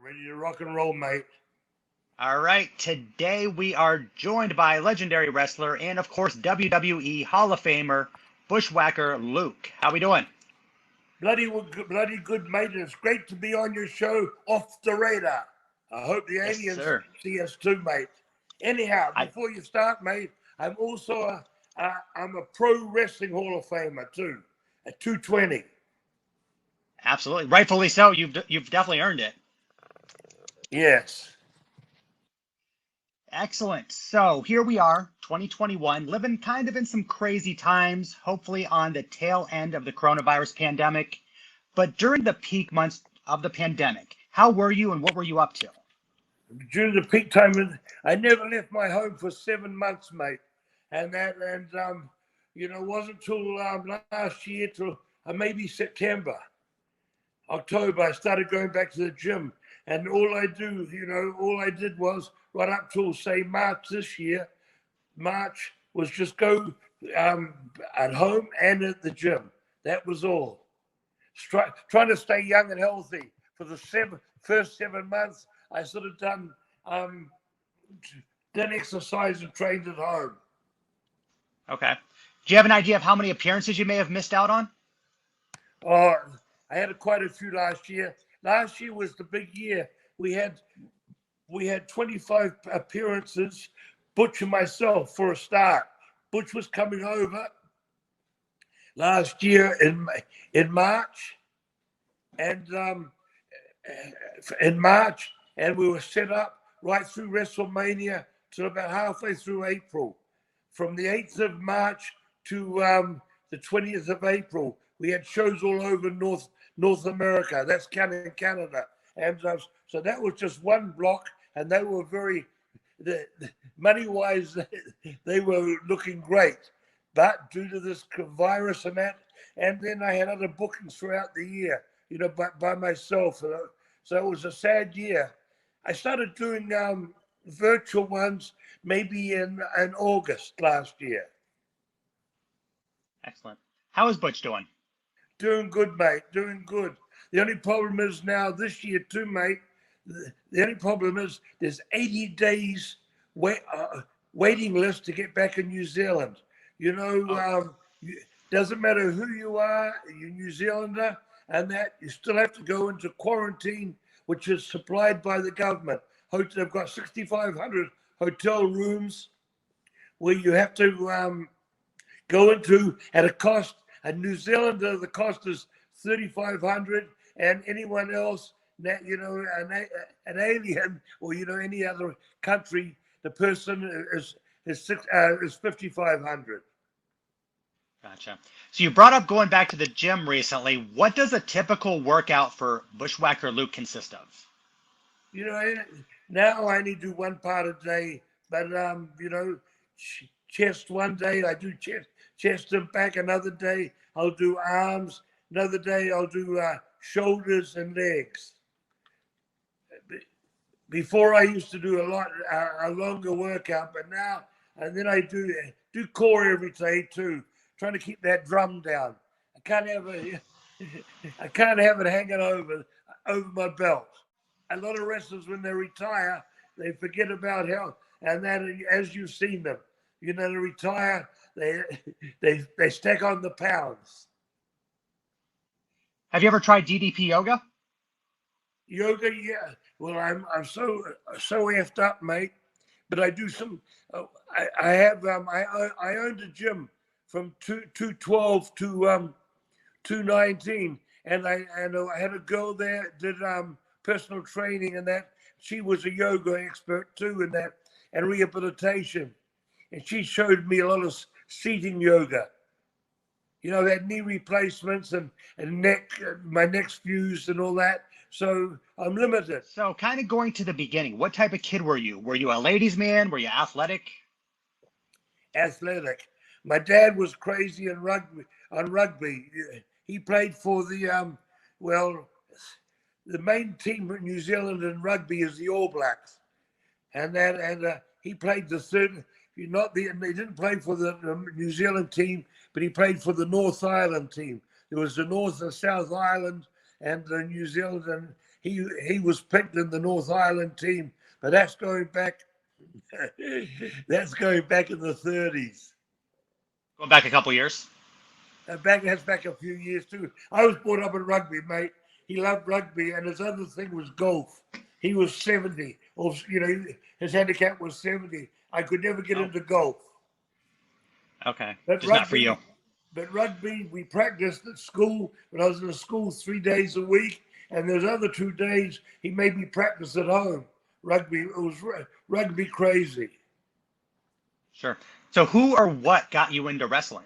Ready to rock and roll, mate. All right, today we are joined by legendary wrestler and, of course, WWE Hall of Famer, Bushwhacker Luke. How we doing? Bloody good, mate. It's great to be on your show, Off the Radar. I hope the Yes, aliens sir. see us too, mate. Anyhow, before you start, mate, I'm also I'm a pro wrestling Hall of Famer too, at 220. Absolutely, rightfully so. You've definitely earned it. Yes. Excellent. So here we are, 2021, living kind of in some crazy times, hopefully on the tail end of the coronavirus pandemic. But during the peak months of the pandemic, how were you and what were you up to? During the peak time, I never left my home for 7 months, mate. And wasn't till last year, till maybe September, October, I started going back to the gym. And all I did was right up till, say, March this year. March was just go at home and at the gym. That was all. Trying to stay young and healthy. For the first 7 months, I sort of done exercise and trained at home. Okay. Do you have an idea of how many appearances you may have missed out on? Oh, I had quite a few last year. Last year was the big year. We had 25 appearances, Butch and myself, for a start. Butch was coming over last year in March, and we were set up right through WrestleMania to about halfway through April. From the 8th of March to the 20th of April, we had shows all over North America. That's counting Canada. And so that was just one block, and they were money-wise, they were looking great. But due to this virus and that, and then I had other bookings throughout the year, by myself. So it was a sad year. I started doing virtual ones maybe in August last year. Excellent. How is Butch doing? Doing good, mate. Doing good. The only problem is now this year too, mate. The only problem is there's 80 days waiting list to get back in New Zealand. Doesn't matter who you are, you're New Zealander, and that you still have to go into quarantine, which is supplied by the government. They've got 6,500 hotel rooms where you have to go into at a cost. A New Zealander, the cost is 3,500, and anyone else, that an alien or any other country, the person is 5,500. Gotcha. So you brought up going back to the gym recently. What does a typical workout for Bushwhacker Luke consist of? Now I only do one part a day, but chest one day, I do chest and back. Another day I'll do arms. Another day I'll do shoulders and legs. Before I used to do a longer workout, but now, and then I do core every day too, trying to keep that drum down. I can't have it hanging over my belt. A lot of wrestlers, when they retire, they forget about health, and that, as you've seen them, they retire, they stack on the pounds. Have you ever tried DDP Yoga? Yoga, yeah. Well, I'm so effed up, mate. But I do some. I owned a gym from 212 to 219, and I had a girl there did personal training, and that she was a yoga expert too, in that, and rehabilitation, and she showed me a lot of seating yoga. That knee replacements and my neck's fused and all that. So I'm limited. So kind of going to the beginning, what type of kid were you? Were you a ladies' man? Were you athletic? Athletic. My dad was crazy on rugby. He played for the main team in New Zealand in rugby is the All Blacks, and he played the third. He didn't play for the New Zealand team, but he played for the North Island team. There was the North and South Island, and New Zealand, and he was picked in the North Island team, but that's going back. That's going back in the 30s. Going back a couple years. That's back a few years too. I was brought up in rugby, mate. He loved rugby, and his other thing was golf. He was 70, or his handicap was 70. I could never get into golf. Okay, But just not for you. But rugby, we practiced at school. When I was in school 3 days a week, and those other 2 days he made me practice at home. Rugby, it was rugby crazy. Sure. So who or what got you into wrestling?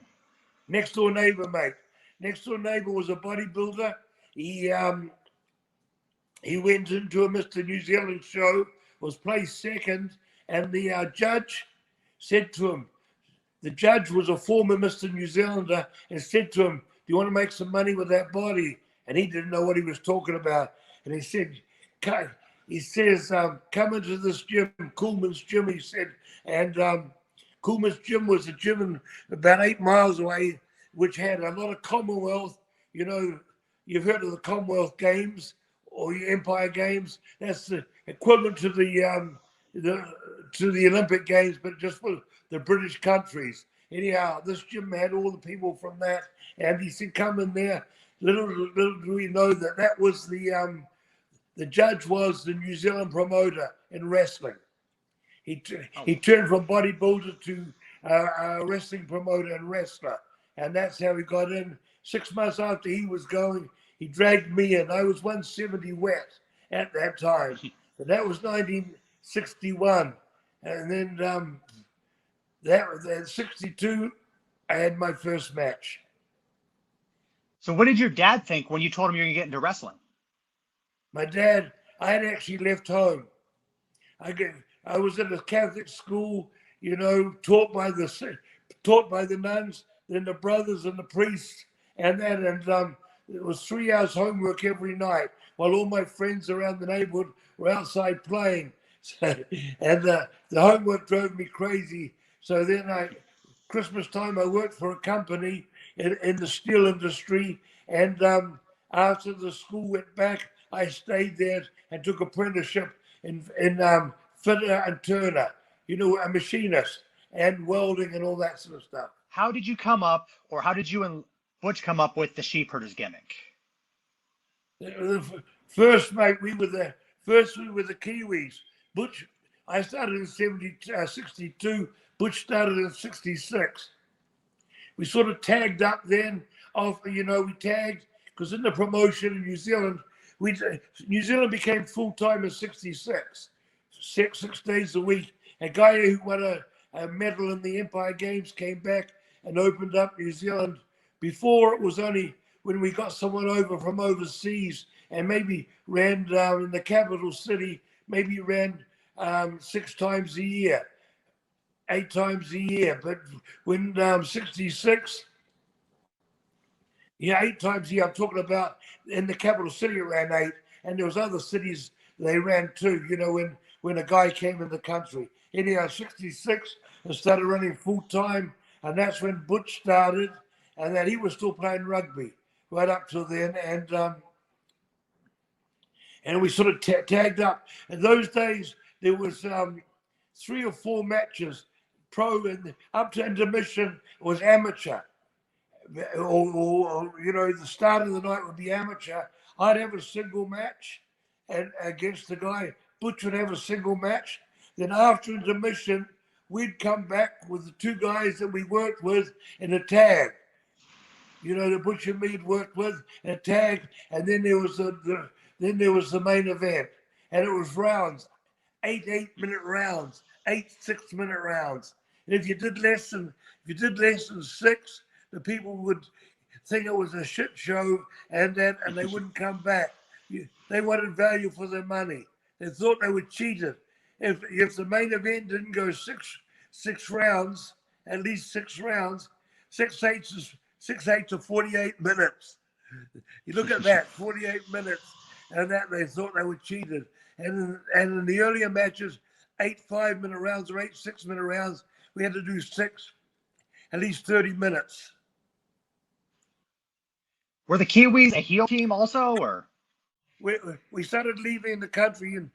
Next door neighbor, mate. Next door neighbor was a bodybuilder. He went into a Mr. New Zealand show, was placed second, and the judge said to him, the judge was a former Mr. New Zealander, and said to him, do you want to make some money with that body? And he didn't know what he was talking about. And he said, come into this gym, Coolman's gym, he said. And Coolman's gym was a gym about 8 miles away, which had a lot of Commonwealth. You've heard of the Commonwealth Games or the Empire Games. That's the equivalent to the Olympic Games, but just for the British countries. Anyhow, this gym had all the people from that, and he said, "Come in there." Little do we know that was the judge was the New Zealand promoter in wrestling. He turned from bodybuilder to wrestling promoter and wrestler, and that's how he got in. 6 months after he was going, he dragged me in. I was 170 wet at that time, but that was 1961, and then that 62, I had my first match. So what did your dad think when you told him you were going to get into wrestling? My dad, I had actually left home. I was at a Catholic school, taught by the nuns, then the brothers and the priests, and it was 3 hours homework every night while all my friends around the neighborhood were outside playing. And the homework drove me crazy. So then Christmas time, I worked for a company in the steel industry. And after the school went back, I stayed there and took apprenticeship in fitter and turner, a machinist, and welding and all that sort of stuff. How did you come up, or how did you and Butch come up with the Sheepherders gimmick? First, mate, we were the Kiwis. Butch, I started in 62. Butch started in 66. We sort of tagged up then. We tagged because in the promotion in New Zealand, New Zealand became full-time in 66. 6 days a week. A guy who won a medal in the Empire Games came back and opened up New Zealand. Before, it was only when we got someone over from overseas and maybe ran in the capital city, maybe ran 6 times a year, 8 times a year. But when 66, 8 times a year, I'm talking about in the capital city it ran 8, and there was other cities they ran too, when a guy came in the country. Anyhow, 66, I started running full time, and that's when Butch started, and that he was still playing rugby right up till then, and we sort of tagged up. In those days, there was 3 or 4 matches, pro, and up to intermission was amateur, or the start of the night would be amateur. I'd have a single match, and against the guy. Butch would have a single match. Then after intermission, we'd come back with the 2 guys that we worked with in a tag. The Butch and me had worked with in a tag, and then there was the main event, and it was rounds, 8 8-minute rounds, 8 6-minute rounds. And if you did less than 6, the people would think it was a shit show, and they wouldn't come back. They wanted value for their money. They thought they were cheated. If the main event didn't go 6 rounds, at least 6 rounds, 6 8 to 48 minutes. You look at that, 48 minutes, and that they thought they were cheated. And in the earlier matches, 8 5-minute rounds or 8 6-minute rounds, we had to do 6, at least 30 minutes. Were the Kiwis a heel team also, or? We started leaving the country in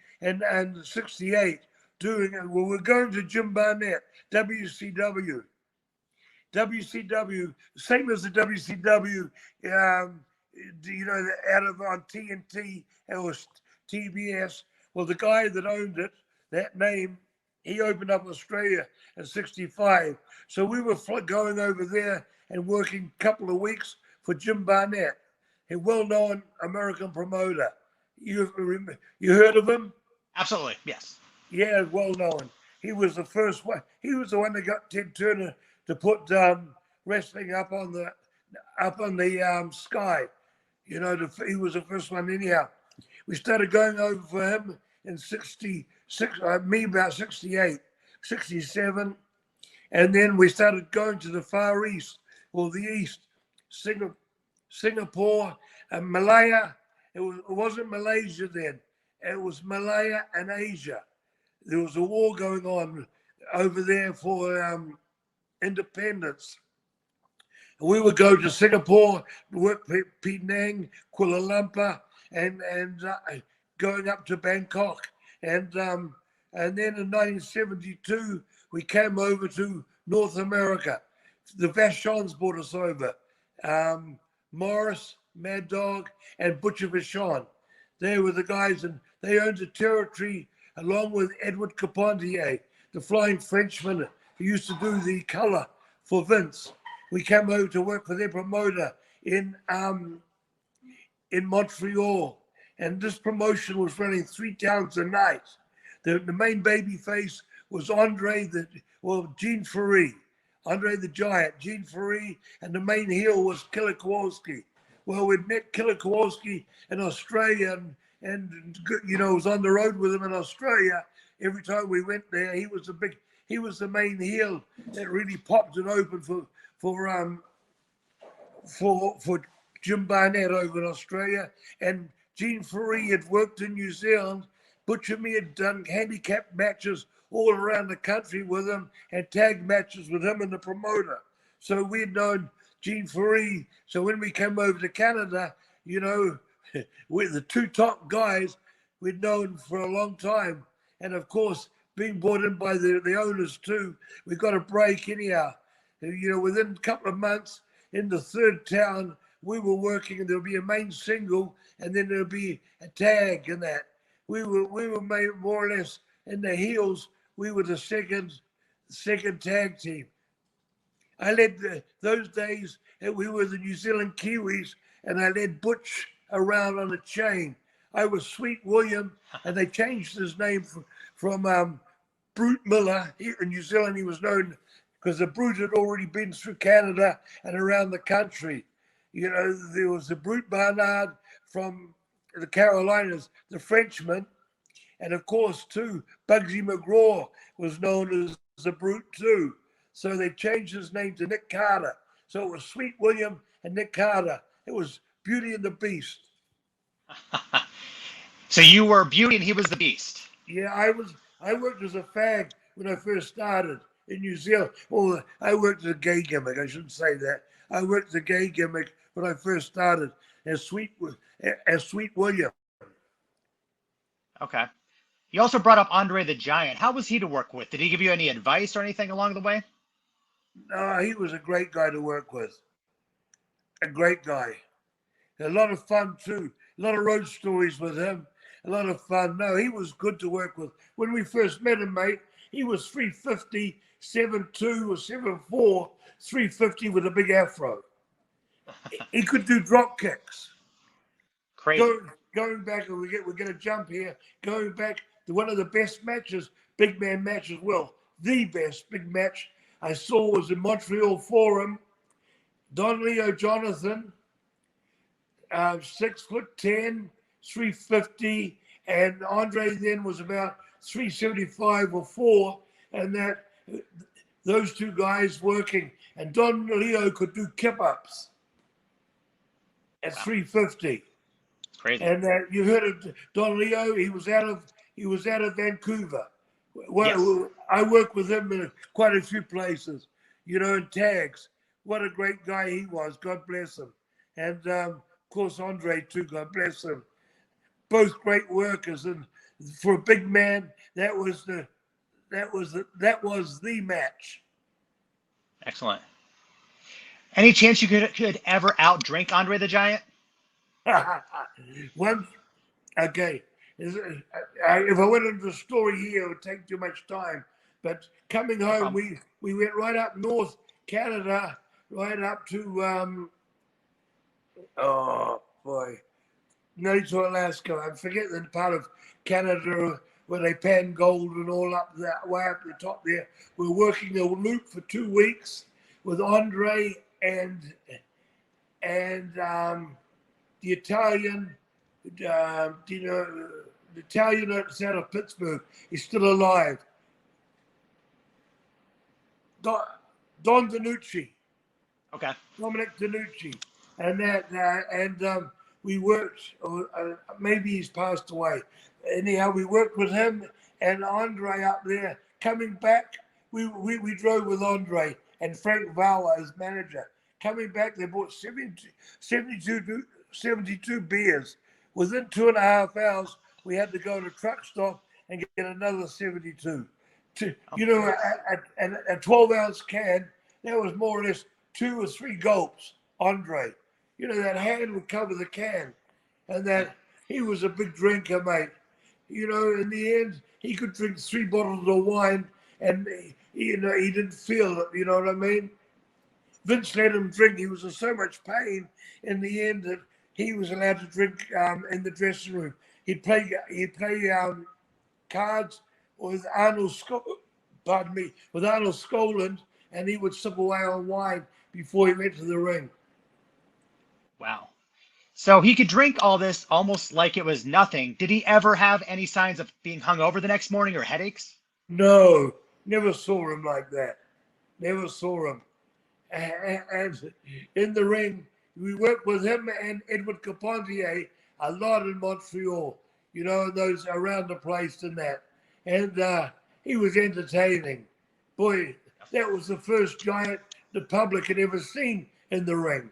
'68, we were going to Jim Barnett, WCW. WCW, same as the WCW, out of on TNT, it was TBS. Well, the guy that owned it, that name, he opened up Australia in '65. So we were going over there and working a couple of weeks for Jim Barnett, a well-known American promoter. You heard of him? Absolutely, yes. Yeah, well-known. He was the first one. He was the one that got Ted Turner to put wrestling up on the sky. He was the first one anyhow. We started going over for him in '66, me about '68, '67, and then we started going to the Far East, or the East, Singapore and Malaya. It wasn't Malaysia then. It was Malaya and Asia. There was a war going on over there for independence. We would go to Singapore, work Penang, Kuala Lumpur, and going up to Bangkok. And then in 1972, we came over to North America. The Vachons brought us over. Morris, Mad Dog, and Butcher Vachon. They were the guys, and they owned the territory along with Edward Carpentier, the Flying Frenchman who used to do the color for Vince. We came over to work for their promoter in Montreal, and this promotion was running 3 towns a night. The main baby face was Gene Ferry, Andre the Giant, Gene Ferry, and the main heel was Killer Kowalski. Well, we'd met Killer Kowalski in Australia, and was on the road with him in Australia. Every time we went there, he was the main heel that really popped it open for Jim Barnett over in Australia. And Gene Ferry had worked in New Zealand. Butcher and me had done handicap matches all around the country with him, and tag matches with him and the promoter. So we'd known Gene Ferry. So when we came over to Canada, we're the 2 top guys we'd known for a long time. And of course, being brought in by the owners too, we got a break anyhow. Within a couple of months, in the 3rd town, we were working, and there'll be a main single, and then there'll be a tag and that. We were made more or less in the heels. We were the second tag team. I led those days, and we were the New Zealand Kiwis, and I led Butch around on a chain. I was Sweet William, and they changed his name from Brute Miller. In New Zealand, he was known because the Brute had already been through Canada and around the country. There was the Brute Barnard from the Carolinas, the Frenchman, and of course, too, Bugsy McGraw was known as the Brute too. So they changed his name to Nick Carter. So it was Sweet William and Nick Carter. It was Beauty and the Beast. So you were Beauty and he was the Beast. Yeah, I worked as a fag when I first started in New Zealand. Well, I worked as a gay gimmick. I shouldn't say that. I worked as a gay gimmick when I first started as Sweet William. Okay. You also brought up Andre the Giant. How was he to work with? Did he give you any advice or anything along the way? No, he was a great guy to work with. A great guy. A lot of fun too. A lot of road stories with him. A lot of fun. No, he was good to work with. When we first met him, mate, he was 350, 7'2" or 7'4", 350 with a big afro. He could do drop kicks. Crazy. Going back, and we're going to jump here. Going back to one of the best matches, big man matches. Well, the best big match I saw was in Montreal Forum. Don Leo Jonathan, 6'10", 350, and Andre then was about 375 or 4, and those 2 guys working, and Don Leo could do kip-ups at 350. Crazy. And you heard of Don Leo? He was out of Vancouver. Well, yes. I worked with him in quite a few places, in tags. What a great guy he was. God bless him. and of course Andre too. God bless him. Both great workers, and for a big man, that was the match. Excellent. Any chance you could ever outdrink Andre the Giant? One, okay. If I went into the story here, it would take too much time. But coming home, we went right up north Canada, right up to oh boy, nearly to Alaska. I forget the part of Canada where they pan gold and all up that way up the top there. We're working a loop for 2 weeks with Andre and the Italian, the Italian that's out of Pittsburgh. He's still alive. Don Danucci. Okay. Dominic Danucci. And we worked, maybe he's passed away. Anyhow, we worked with him and Andre up there. Coming back, we drove with Andre and Frank Vauer as manager. Coming back, they bought 72 beers. Within 2.5 hours, we had to go to a truck stop and get another 72. A 12-ounce can, that was more or less 2 or 3 gulps, Andre. That hand would cover the can. And that he was a big drinker, mate. In the end, he could drink 3 bottles of wine and, he didn't feel it, you know what I mean? Vince let him drink. He was in so much pain in the end that he was allowed to drink in the dressing room. He'd play cards with Arnold Skoland, and he would sip away on wine before he went to the ring. Wow. So he could drink all this almost like it was nothing. Did he ever have any signs of being hungover the next morning or headaches? No, never saw him like that. Never saw him. And in the ring, we worked with him and Edward Carpentier a lot in Montreal, those around the place and that. And he was entertaining. Boy, that was the first giant the public had ever seen in the ring,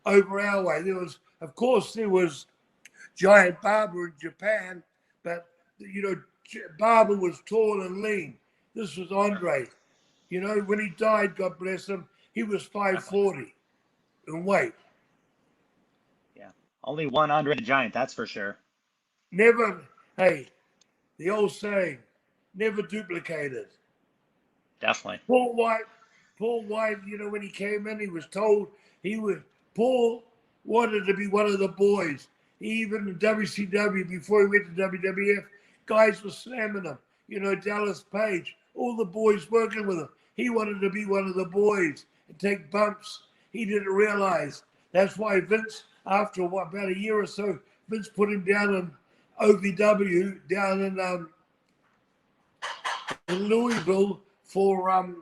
over our way. There was Giant Barber in Japan, but, Barber was tall and lean. This was Andre. When he died, God bless him, he was 5'40" in weight. Yeah, only one Andre the Giant, that's for sure. Never, hey, the old saying, never duplicated. Definitely. Paul White, when he came in, he was told Paul wanted to be one of the boys. Even in WCW, before he went to WWF, guys were slamming him. Dallas Page, all the boys working with him. He wanted to be one of the boys and take bumps. He didn't realize. That's why Vince, after about a year or so, Vince put him down in OVW, down in Louisville for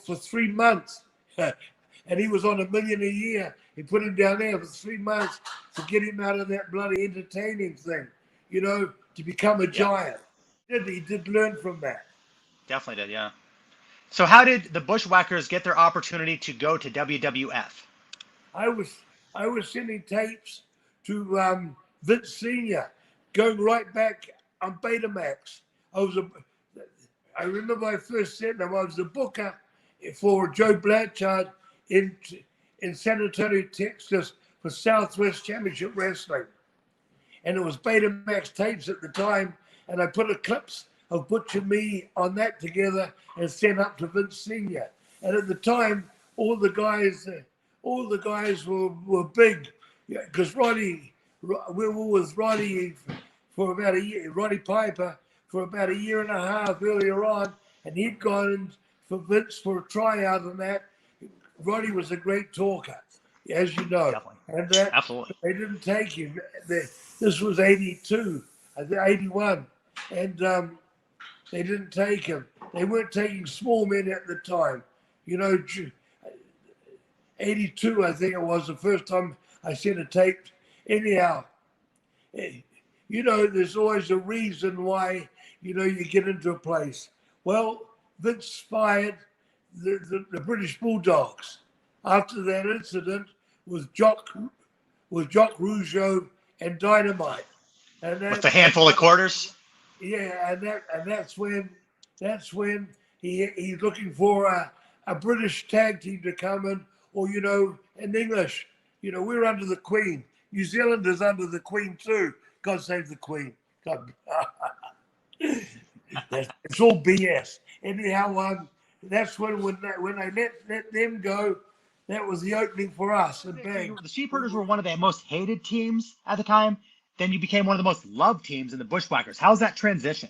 3 months. And he was on $1 million a year. He put him down there for 3 months to get him out of that bloody entertaining thing, to become a giant. He did learn from that. Definitely did, yeah. So how did the Bushwhackers get their opportunity to go to WWF? I was sending tapes to Vince Sr., going right back on Betamax. I remember I first sent them. I was the booker for Joe Blanchard in San Antonio, Texas, for Southwest Championship Wrestling. And it was Betamax tapes at the time, and I put a clips of Butch and me on that together and sent up to Vince Sr. And at the time, all the guys were big, because we were with Roddy for about a year, Roddy Piper, for about 1.5 years earlier on, and he'd gone in for Vince for a tryout and that. Roddy was a great talker, as you know. Definitely. And that, absolutely. They didn't take him. This was 82, 81, and they didn't take him. They weren't taking small men at the time. 82, I think it was the first time I sent a tape. Anyhow, there's always a reason why, you get into a place. Well, Vince fired the British Bulldogs. After that incident, was Jock Rougeau and Dynamite. And With a handful of quarters. Yeah, and that's when he's looking for a British tag team to come in, or in English, we're under the Queen. New Zealanders under the Queen too. God save the Queen. God. It's all BS. Anyhow, that's when they let them go. That was the opening for us. And bang. The Sheepherders were one of the most hated teams at the time. Then you became one of the most loved teams in the Bushwhackers. How's that transition?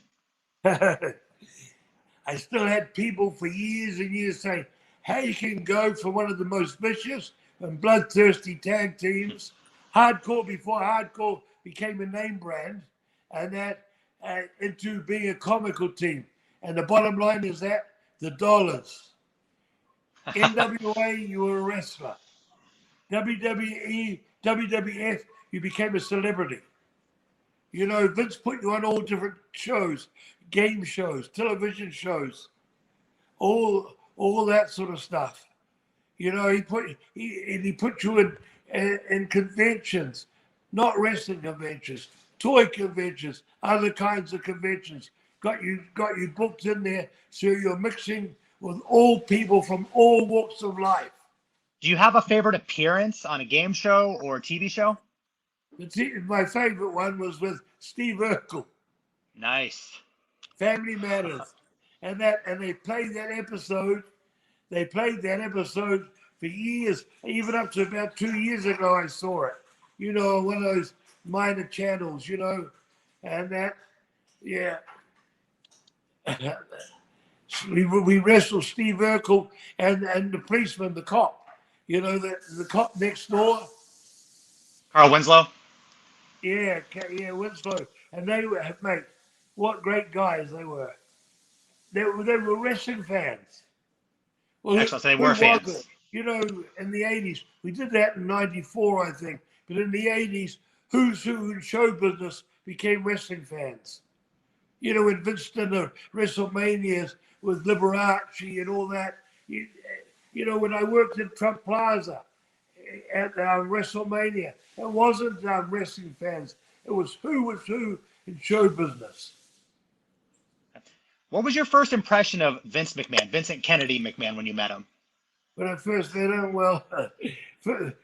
I still had people for years and years saying, how you can go from one of the most vicious and bloodthirsty tag teams, hardcore before hardcore became a name brand, and that into being a comical team. And the bottom line is that the dollars. NWA, you were a wrestler. WWE, WWF, you became a celebrity. Vince put you on all different shows, game shows, television shows, all that sort of stuff. He put you in conventions, not wrestling conventions, toy conventions, other kinds of conventions. Got you booked in there, so you're mixing with all people from all walks of life. Do you have a favorite appearance on a game show or a TV show? My favorite one was with Steve Urkel. Nice. Family Matters. And they played that episode. They played that episode for years, even up to about 2 years ago. I saw it. On one of those minor channels. And that, yeah. we wrestled Steve Urkel and the policeman, the cop. The cop next door. Carl Winslow. Yeah, Winslow. And they were, mate, what great guys they were. They were wrestling fans. Well, Excellent. So they were fans. In the 80s, we did that in 94, I think. But in the 80s, who's who in show business became wrestling fans. When Vince did the WrestleManias with Liberace and all that. When I worked at Trump Plaza at WrestleMania, it wasn't wrestling fans. It was who in show business. What was your first impression of Vince McMahon, Vincent Kennedy McMahon, when you met him? When I first met him, well,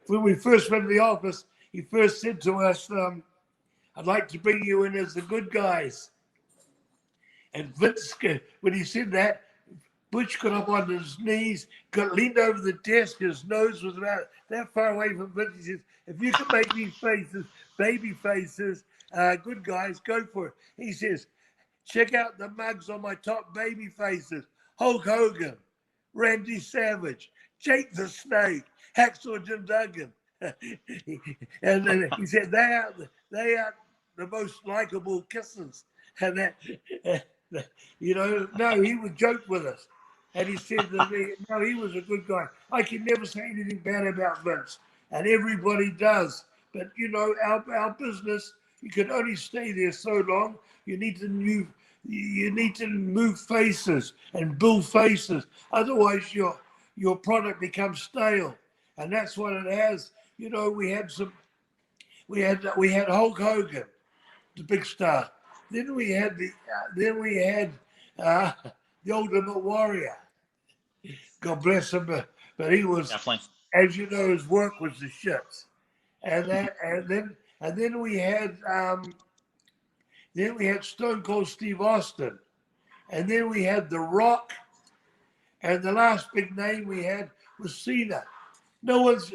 when we first went to the office, he first said to us, I'd like to bring you in as the good guys. And Vince, when he said that, Butch got up on his knees, leaned over the desk, his nose was about that far away from Vince. He says, if you can make these faces, baby faces, good guys, go for it. He says, check out the mugs on my top baby faces. Hulk Hogan, Randy Savage, Jake the Snake, Hacksaw Jim Duggan. And then he said, they are the most likable kisses. And that, no, he would joke with us. And he said to me, no, he was a good guy. I can never say anything bad about Vince. And everybody does. But, our business, you can only stay there so long. You need to move faces and build faces. Otherwise, your product becomes stale. And that's what it has. We had Hulk Hogan, the big star. Then we had the Ultimate Warrior. God bless him, but he was definitely, as you know, his work was the shits. And then we had Stone Cold Steve Austin, and then we had The Rock, and the last big name we had was Cena. No one's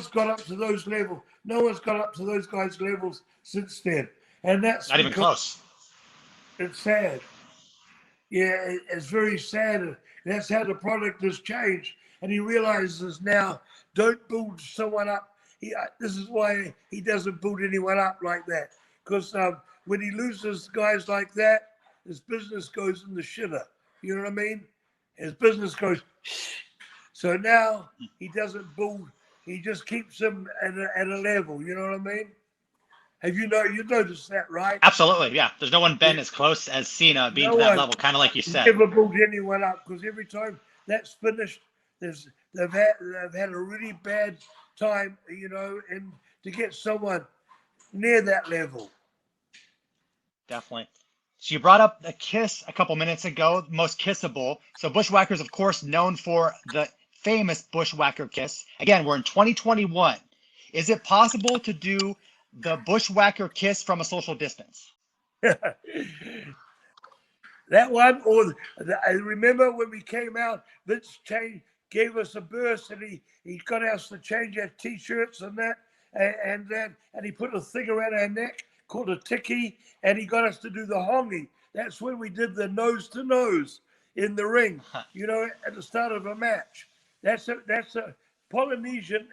got up to those levels. No one's got up to those guys' levels since then, and that's not even close. It's sad. Yeah, it's very sad. That's how the product has changed. And he realizes now, don't build someone up. This is why he doesn't build anyone up like that. Because when he loses guys like that, his business goes in the shitter. You know what I mean? His business goes. So now he doesn't build. He just keeps them at a level. You know what I mean? You noticed that, right? Absolutely, yeah. There's no one been as close as Cena being to that level, kind of like you said. Never build anyone up, because every time that's finished, they've had a really bad time, you know, and to get someone near that level. Definitely. So you brought up the Kiss a couple minutes ago, most kissable. So Bushwhackers, of course, known for the famous Bushwhacker Kiss. Again, we're in 2021. Is it possible to do the Bushwhacker Kiss from a social distance? That one, or I remember when we came out, Vince gave us a burst, and he got us to change our t-shirts and that, and he put a thing around our neck called a tiki, and he got us to do the hongi. That's when we did the nose to nose in the ring, you know, at the start of a match. That's a Polynesian.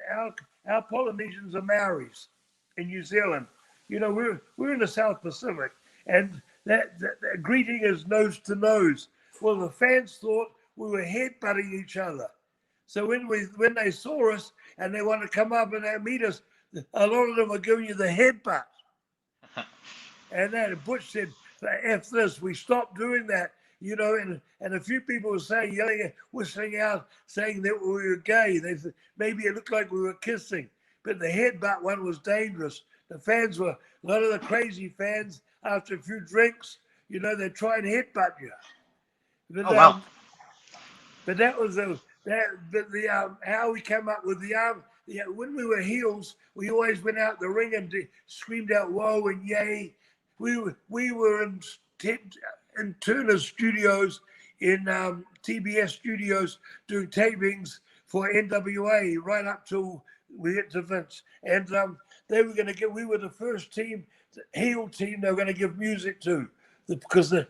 Our Polynesians are Maoris in New Zealand. You know, we're in the South Pacific, and that greeting is nose to nose. Well, the fans thought we were headbutting each other. So when they saw us and they wanted to come up and meet us, a lot of them were giving you the headbutt. And then Butch said, "F this." We stopped doing that, you know. And a few people were saying, yelling, whistling out, saying that we were gay. They said maybe it looked like we were kissing, but the headbutt one was dangerous. The fans were, a lot of the crazy fans, after a few drinks, you know, they try and headbutt you. But, wow. But that was how we came up with the arm. When we were heels, we always went out the ring and screamed out "whoa" and "yay." We were in Turner's studios, in TBS studios, doing tapings for NWA right up till we hit to Vince. And they were going to get. We were the first team, heel team. They were going to give music to, because the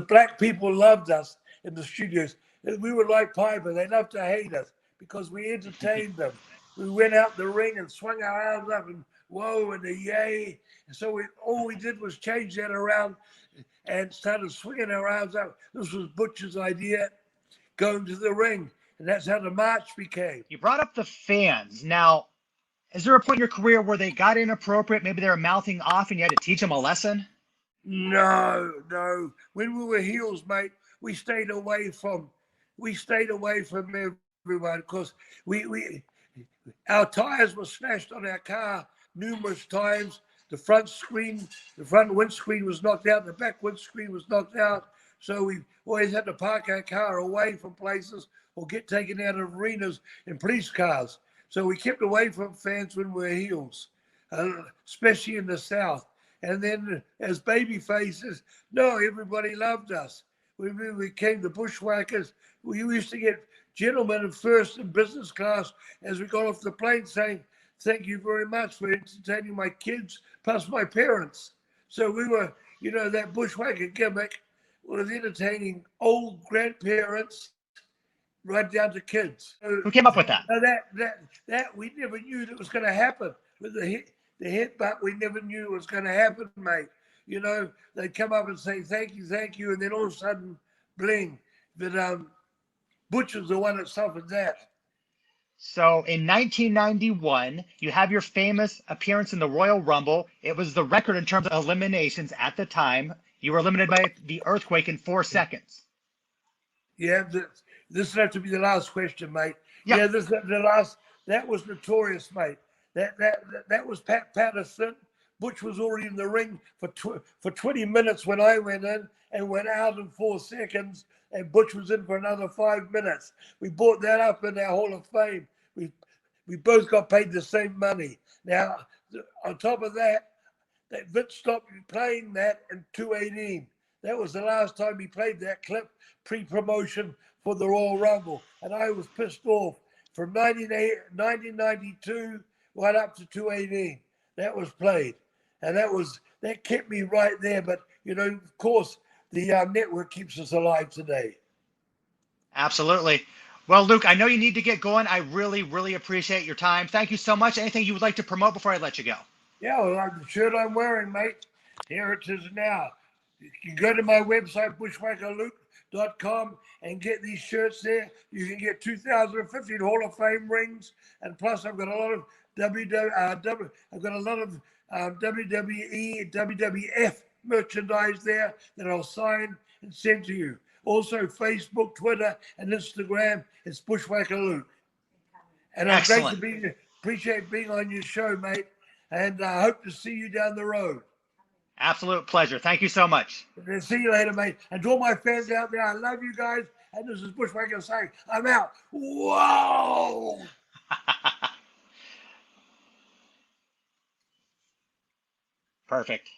black people loved us in the studios. We were like Piper. They loved to hate us because we entertained them. We went out the ring and swung our arms up and whoa and a yay. And so all we did was change that around and started swinging our arms up. This was Butch's idea, going to the ring. And that's how the march became. You brought up the fans. Now, is there a point in your career where they got inappropriate? Maybe they were mouthing off and you had to teach them a lesson? No. When we were heels, mate, we stayed away from everyone because our tires were smashed on our car numerous times. The front windscreen was knocked out. The back windscreen was knocked out. So we always had to park our car away from places or get taken out of arenas in police cars. So we kept away from fans when we were heels, especially in the South. And then as baby faces, no, everybody loved us. We became the Bushwhackers. We used to get gentlemen in first and business class as we got off the plane saying, "Thank you very much for entertaining my kids, plus my parents." So we were, you know, that Bushwhacker gimmick was entertaining old grandparents right down to kids. Who came up with that? That we never knew that was going to happen. With the headbutt, we never knew it was going to happen, mate. You know, they'd come up and say, thank you, and then all of a sudden, bling. But Butch was the one that suffered that. So in 1991, you have your famous appearance in the Royal Rumble. It was the record in terms of eliminations at the time. You were eliminated by the Earthquake in 4 seconds. Yeah, this will have to be the last question, mate. Yeah, this the last. That was notorious, mate. That was Pat Patterson. Butch was already in the ring for 20 minutes when I went in and went out in 4 seconds, and Butch was in for another 5 minutes. We brought that up in our Hall of Fame. We both got paid the same money. Now, on top of that, Vince stopped playing that in 2018. That was the last time he played that clip pre-promotion for the Royal Rumble, and I was pissed off. From 1992 right up to 2018, that was played, and that kept me right there. But you know, of course, the network keeps us alive today. absolutely. Well, Luke, I know you need to get going. I really, really appreciate your time. Thank you so much. Anything you would like to promote before I let you go? Yeah, well, the shirt I'm wearing, mate, here it is now. You can go to my website, bushwhackerluke.com, and get these shirts there. You can get 2015 Hall of Fame rings, and plus I've got a lot of WWE, WWF merchandise there that I'll sign and send to you. Also, Facebook, Twitter, and Instagram. It's Bushwhacker Luke. And I'm Excellent. great to be here. Appreciate being on your show, mate. And I hope to see you down the road. Absolute pleasure. Thank you so much. See you later, mate. And to all my fans out there, I love you guys. And this is Bushwhacker saying, I'm out. Whoa! Perfect.